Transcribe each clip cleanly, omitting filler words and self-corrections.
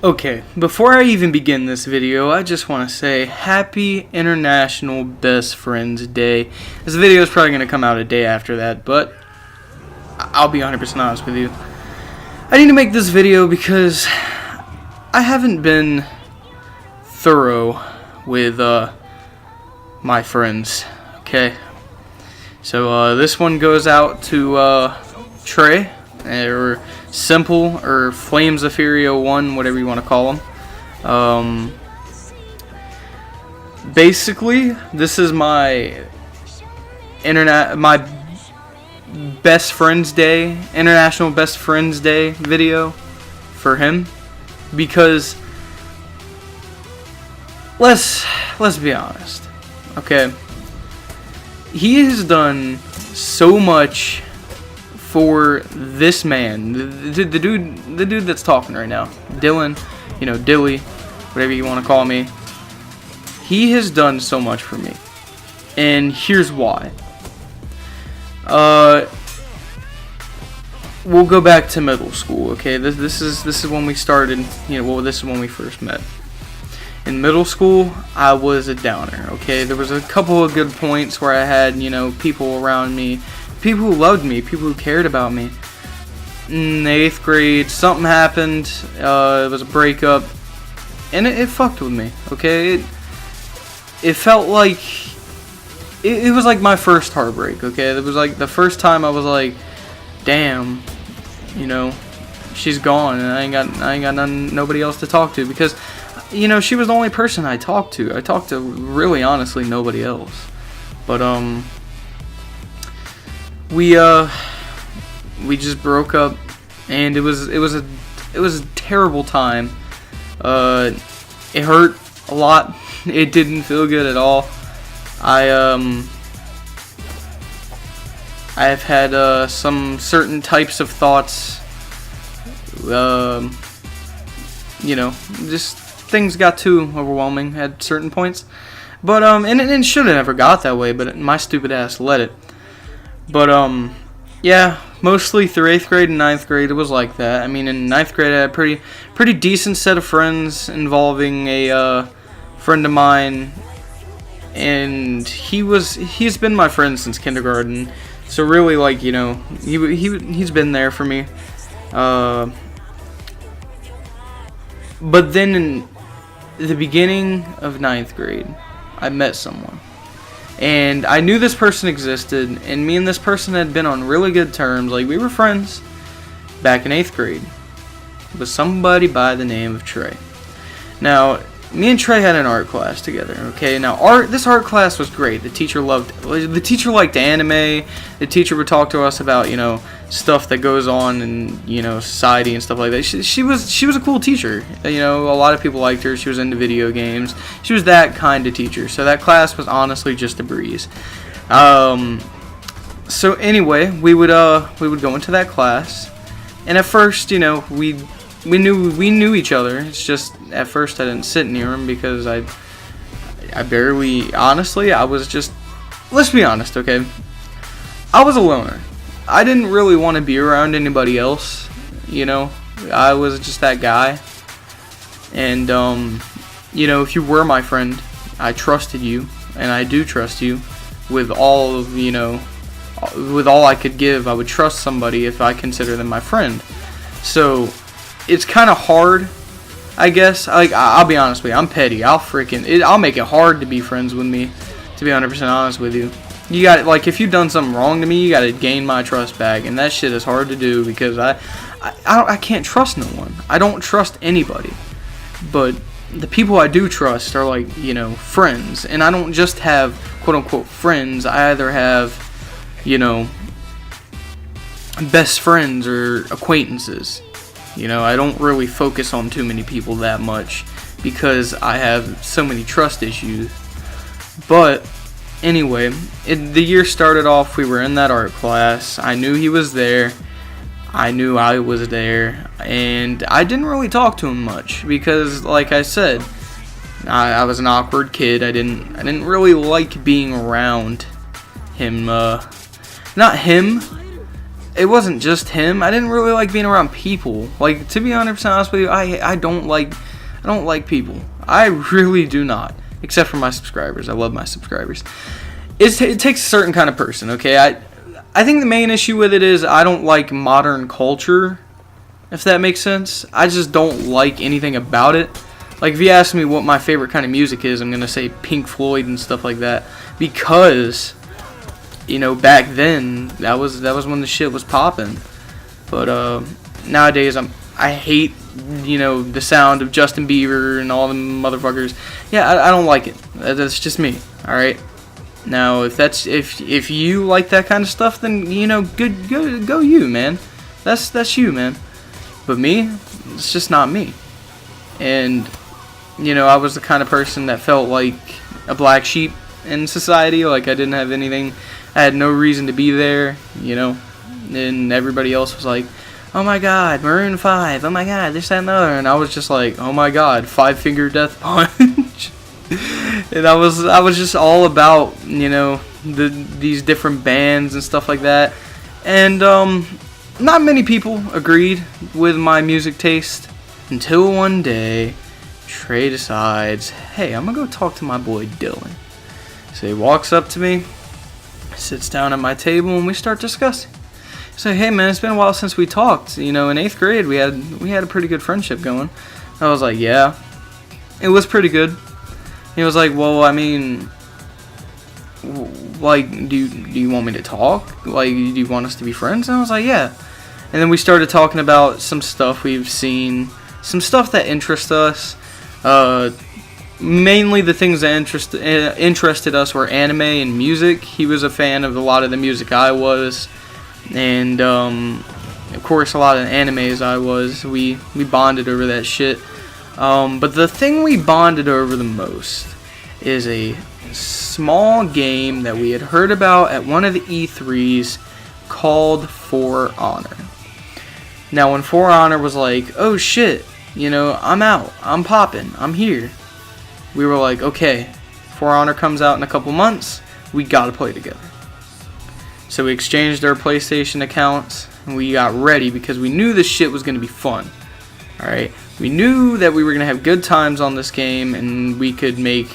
Okay, before I even begin this video, I just want to say Happy International Best Friends Day. This video is probably going to come out a day after that, but I'll be 100% honest with you. I need to make this video because I haven't been thorough with my friends, okay? So this one goes out to Trey, or Simple, or Flames of Furio 1, whatever you want to call him. Basically, this is my Best Friends Day, International Best Friends Day video for him, because let's be honest, okay? He has done so much for this man, the dude that's talking right now, Dylan, Dilly, whatever you want to call me. He has done so much for me, and here's why. We'll go back to middle school, okay? This is when we started. This is when we first met. In middle school, I was a downer, okay? There was a couple of good points where I had, people around me, people who loved me, people who cared about me. In the 8th grade, something happened. It was a breakup, and it fucked with me, okay? It felt like it was like my first heartbreak, okay? It was like the first time I was like, damn, she's gone, and I ain't got nobody else to talk to, because she was the only person I talked to. I talked to really honestly nobody else. But we just broke up, and it was a terrible time. It hurt a lot. It didn't feel good at all. I've had some certain types of thoughts. Just things got too overwhelming at certain points. But and it should have never got that way, but my stupid ass let it. But yeah, mostly through 8th grade and 9th grade it was like that. I mean, in 9th grade I had a pretty decent set of friends involving a friend of mine, and he's been my friend since kindergarten. So really, like, he's been there for me. But then in the beginning of 9th grade, I met someone. And I knew this person existed, and me and this person had been on really good terms. Like, we were friends back in 8th grade. With somebody by the name of Trey. Now, me and Trey had an art class together, okay? Now, this art class was great. The teacher liked anime. The teacher would talk to us about, stuff that goes on in, society and stuff like that. She was a cool teacher. A lot of people liked her. She was into video games. She was that kind of teacher. So that class was honestly just a breeze. So anyway, we would go into that class, and at first, we knew each other. It's just at first I didn't sit near him because I barely, honestly, I was just, let's be honest, okay? I was a loner. I didn't really want to be around anybody else, I was just that guy. And if you were my friend, I trusted you, and I do trust you with all of, with all I could give. I would trust somebody if I consider them my friend. So it's kind of hard, I guess. Like, I'll be honest with you, I'm petty. I'll make it hard to be friends with me, to be 100% honest with you. You got, like, if you've done something wrong to me, you got to gain my trust back, and that shit is hard to do because I can't trust no one. I don't trust anybody. But the people I do trust are, like, friends, and I don't just have quote unquote friends. I either have, best friends or acquaintances. I don't really focus on too many people that much because I have so many trust issues. But anyway, the year started off, we were in that art class. I knew he was there. I knew I was there. And I didn't really talk to him much because, like I said, I was an awkward kid. I didn't really like being around him. Not him. it wasn't just him. I didn't really like being around people. Like, to be 100% honest with you, I don't like people. I really do not. Except for my subscribers. I love my subscribers. It takes a certain kind of person, okay? I think the main issue with it is I don't like modern culture, if that makes sense. I just don't like anything about it. Like, if you ask me what my favorite kind of music is, I'm going to say Pink Floyd and stuff like that. Because, you know, back then, that was when the shit was popping. But nowadays, I hate, you know, the sound of Justin Bieber and all them motherfuckers. Yeah, I don't like it. That's just me, alright? Now, if you like that kind of stuff, then, you know, go you, man. That's you, man. But me, it's just not me. And, you know, I was the kind of person that felt like a black sheep in society. Like, I didn't have anything. I had no reason to be there, you know. And everybody else was like, oh my god, Maroon 5, oh my god, this, that, and the other. And I was just like, oh my god, Five Finger Death Punch. And I was just all about, you know, these different bands and stuff like that. And not many people agreed with my music taste until one day Trey decides, hey, I'm gonna go talk to my boy Dylan. So he walks up to me, sits down at my table, and we start discussing. So, hey man, it's been a while since we talked. You know, in 8th grade we had a pretty good friendship going. I was like, yeah, it was pretty good. He was like, well, I mean, like, do you want me to talk? Like, do you want us to be friends? And I was like, yeah. And then we started talking about some stuff we've seen, some stuff that interests us. Mainly the things that interested us were anime and music. He was a fan of a lot of the music I was. And, of course, a lot of animes I was. We bonded over that shit. But the thing we bonded over the most is a small game that we had heard about at one of the E3s called For Honor. Now, when For Honor was like, oh shit, you know, I'm out, I'm popping, I'm here, we were like, okay, For Honor comes out in a couple months, we gotta play together. So we exchanged our PlayStation accounts, and we got ready because we knew this shit was gonna be fun. Alright? We knew that we were going to have good times on this game, and we could make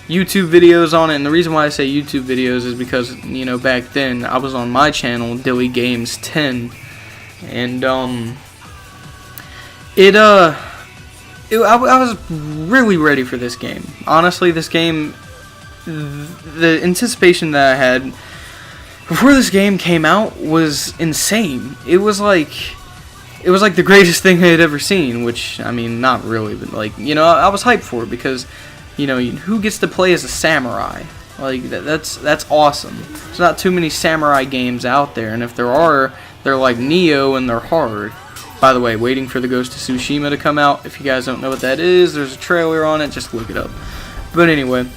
YouTube videos on it. And the reason why I say YouTube videos is because, you know, back then I was on my channel, Dilly Games 10, and I was really ready for this game. Honestly, this game, the anticipation that I had before this game came out was insane. It was like the greatest thing I had ever seen, which, I mean, not really, but, like, you know, I was hyped for it because, you know, who gets to play as a samurai? Like, that's awesome. There's not too many samurai games out there, and if there are, they're like Nioh and they're hard. By the way, waiting for the Ghost of Tsushima to come out. If you guys don't know what that is, there's a trailer on it, just look it up. But anyway,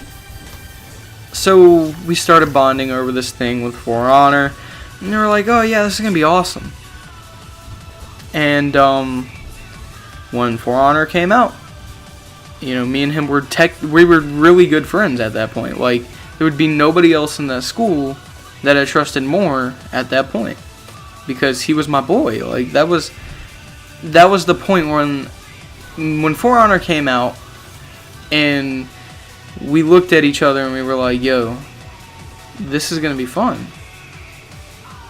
so we started bonding over this thing with For Honor, and they were like, oh yeah, this is going to be awesome. And when For Honor came out, you know, me and him were really good friends at that point. Like, there would be nobody else in that school that I trusted more at that point, because he was my boy. Like, that was the point when For Honor came out, and we looked at each other and we were like, yo, this is gonna be fun.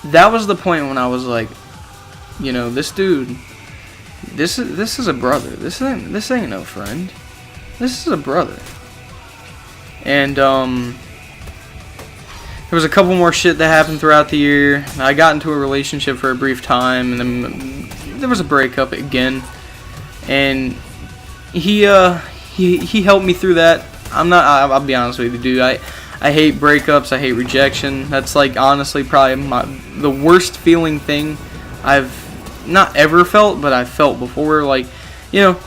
That was the point when I was like, you know, this dude, this is a brother. This ain't no friend. This is a brother. And there was a couple more shit that happened throughout the year. I got into a relationship for a brief time, and then there was a breakup again. And he helped me through that. I'll be honest with you, dude. I hate breakups. I hate rejection. That's, like, honestly probably the worst feeling thing I've not ever felt, but I've felt before. Like, you know,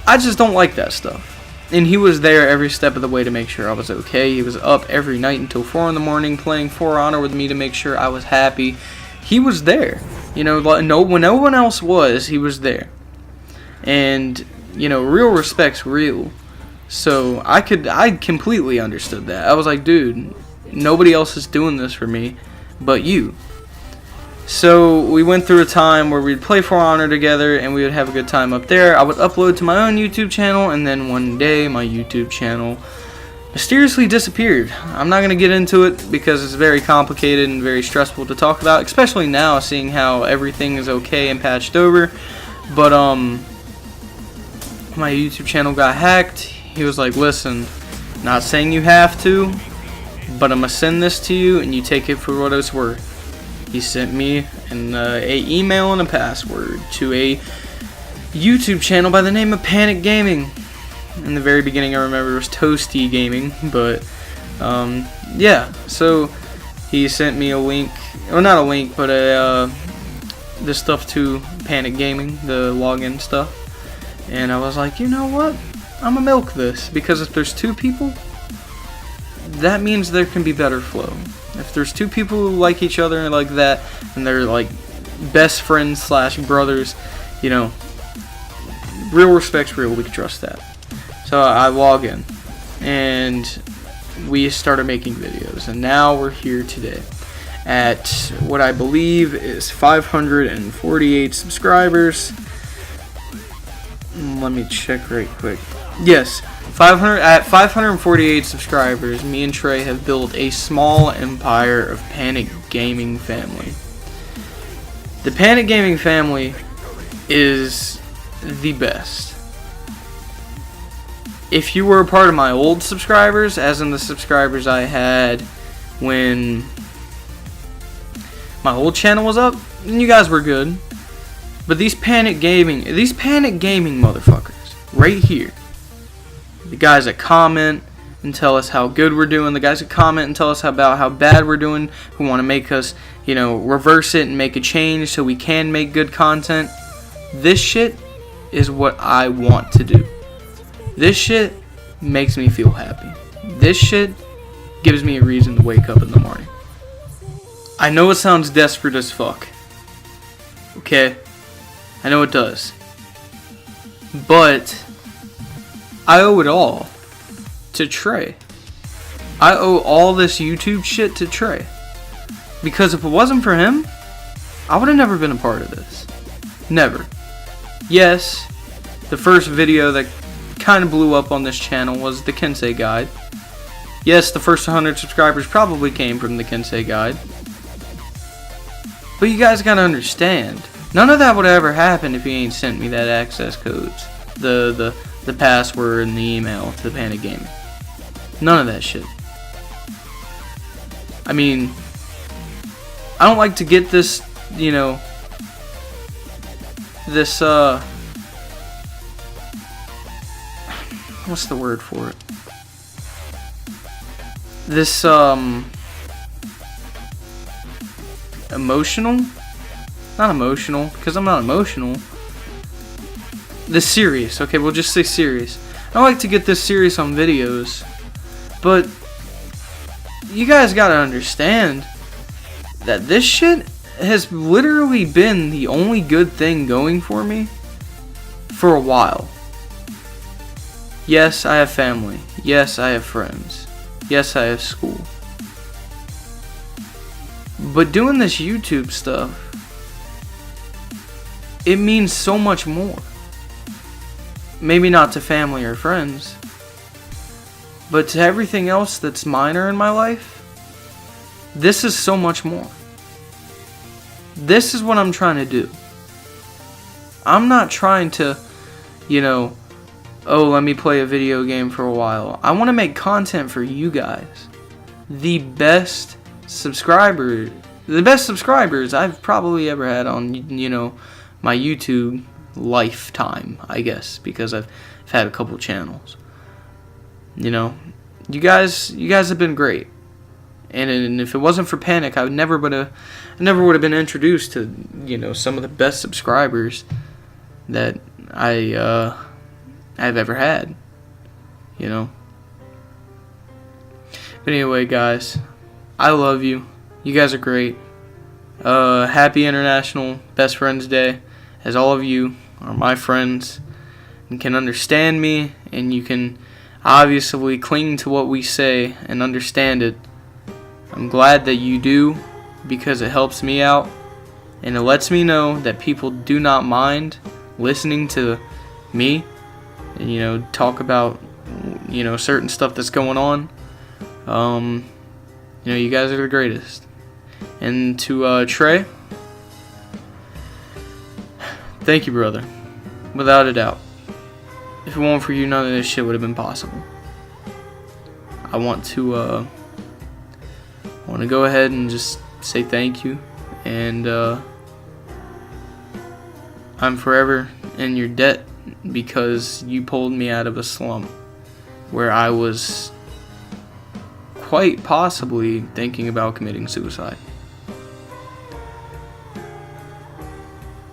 I just don't like that stuff. And he was there every step of the way to make sure I was okay. He was up every night until 4 in the morning playing For Honor with me to make sure I was happy. He was there. You know, when no one else was, he was there. And, you know, real respect's real. So I completely understood that. I was like, dude, nobody else is doing this for me but you. So we went through a time where we'd play For Honor together and we would have a good time up there. I would upload to my own YouTube channel, and then one day my YouTube channel mysteriously disappeared. I'm not going to get into it because it's very complicated and very stressful to talk about, especially now seeing how everything is okay and patched over. But my YouTube channel got hacked. He was like, listen, not saying you have to, but I'm going to send this to you and you take it for what it's worth. He sent me an email and a password to a YouTube channel by the name of Panic Gaming. In the very beginning, I remember it was Toasty Gaming, but yeah. So he sent me a link, or not a link, but this stuff to Panic Gaming, the login stuff, and I was like, you know what? I'm gonna milk this, because if there's two people, that means there can be better flow. If there's two people who like each other like that, and they're like best friends slash brothers, you know, real respect's real, we can trust that. So I log in, and we started making videos, and now we're here today at what I believe is 548 subscribers. Let me check right quick. Yes, 548 subscribers, me and Trey have built a small empire of Panic Gaming family. The Panic Gaming family is the best. If you were a part of my old subscribers, as in the subscribers I had when my old channel was up, then you guys were good. But these Panic Gaming motherfuckers right here, the guys that comment and tell us how good we're doing, the guys that comment and tell us about how bad we're doing, who want to make us, you know, reverse it and make a change so we can make good content. This shit is what I want to do. This shit makes me feel happy. This shit gives me a reason to wake up in the morning. I know it sounds desperate as fuck. Okay? I know it does. But I owe it all to Trey. I owe all this YouTube shit to Trey. Because if it wasn't for him, I would have never been a part of this. Never. Yes, the first video that kind of blew up on this channel was the Kensei Guide. Yes, the first 100 subscribers probably came from the Kensei Guide. But you guys gotta understand, none of that would ever happen if you ain't sent me that access codes. The password and the email to Panic Gaming. None of that shit. I mean, I don't like to get this, you know, this, what's the word for it? This, emotional? Not emotional, because I'm not emotional. This serious, okay, we'll just say serious. I don't like to get this serious on videos, but you guys gotta understand that this shit has literally been the only good thing going for me for a while. Yes, I have family. Yes, I have friends. Yes, I have school. But doing this YouTube stuff, it means so much more. Maybe not to family or friends, but to everything else that's minor in my life, this is so much more. This is what I'm trying to do. I'm not trying to, you know, oh, let me play a video game for a while. I want to make content for you guys. The best subscribers I've probably ever had on, you know, my YouTube lifetime, I guess, because I've had a couple channels. You know, you guys have been great. And if it wasn't for Panic, I never would have been introduced to, you know, some of the best subscribers that I've ever had, you know. But anyway, guys, I love you. You guys are great. Happy International Best Friends Day, as all of you are my friends and can understand me, and you can obviously cling to what we say and understand it. I'm glad that you do, because it helps me out. and it lets me know that people do not mind listening to me and, you know, talk about, you know, certain stuff that's going on. You know, you guys are the greatest. And to Trey, thank you, brother. Without a doubt. If it weren't for you, none of this shit would have been possible. I want to go ahead and just say thank you, and I'm forever in your debt because you pulled me out of a slump where I was quite possibly thinking about committing suicide.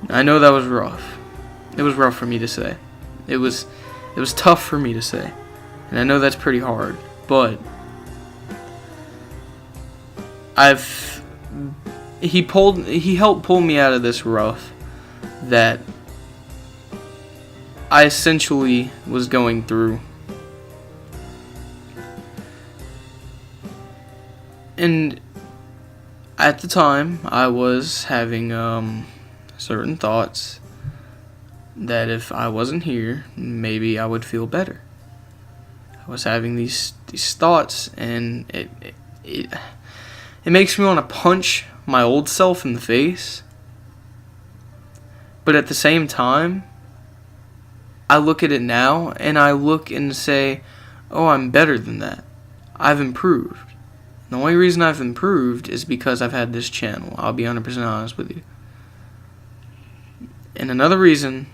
I know that was rough. It was rough for me to say. It was tough for me to say. And I know that's pretty hard, but he helped pull me out of this rough that I essentially was going through. And at the time, I was having certain thoughts that if I wasn't here, maybe I would feel better. I was having these thoughts, and it makes me want to punch my old self in the face. But at the same time, I look at it now, and I look and say, oh, I'm better than that. I've improved. The only reason I've improved is because I've had this channel. I'll be 100% honest with you. And another reason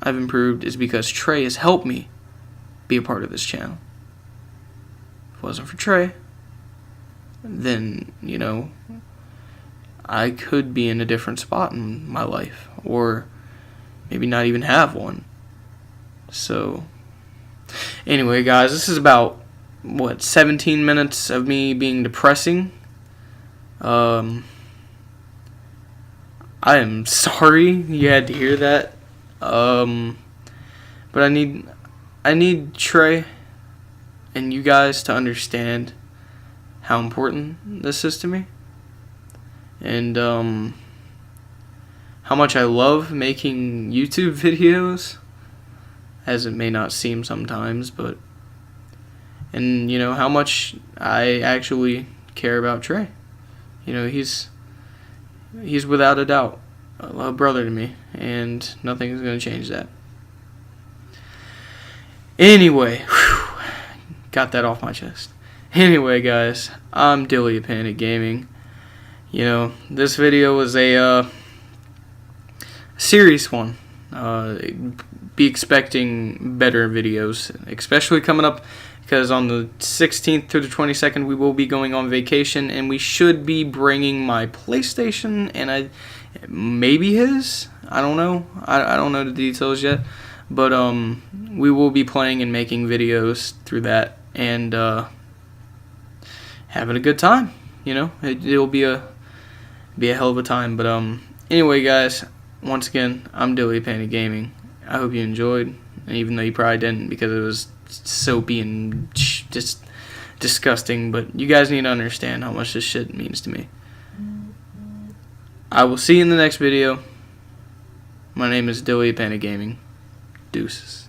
I've improved is because Trey has helped me be a part of this channel. If it wasn't for Trey, then, you know, I could be in a different spot in my life, or maybe not even have one. So, anyway, guys, this is about 17 minutes of me being depressing. I am sorry you had to hear that. But I need Trey and you guys to understand how important this is to me, and how much I love making YouTube videos, as it may not seem sometimes, and you know how much I actually care about Trey. You know, he's without a doubt a brother to me, and nothing is going to change that. Anyway, got that off my chest. Anyway, guys, I'm Dilly of Panic Gaming. You know, this video was a serious one. Be expecting better videos, especially coming up, because on the 16th through the 22nd we will be going on vacation, and we should be bringing my PlayStation and maybe his. I don't know. I don't know the details yet, but we will be playing and making videos through that, and having a good time. You know, it'll be a hell of a time. But anyway, guys, once again, I'm Dilly of Panic Gaming. I hope you enjoyed, and even though you probably didn't because it was soapy and just disgusting, but you guys need to understand how much this shit means to me. I will see you in the next video. My name is Dilly of Panic Gaming. Deuces.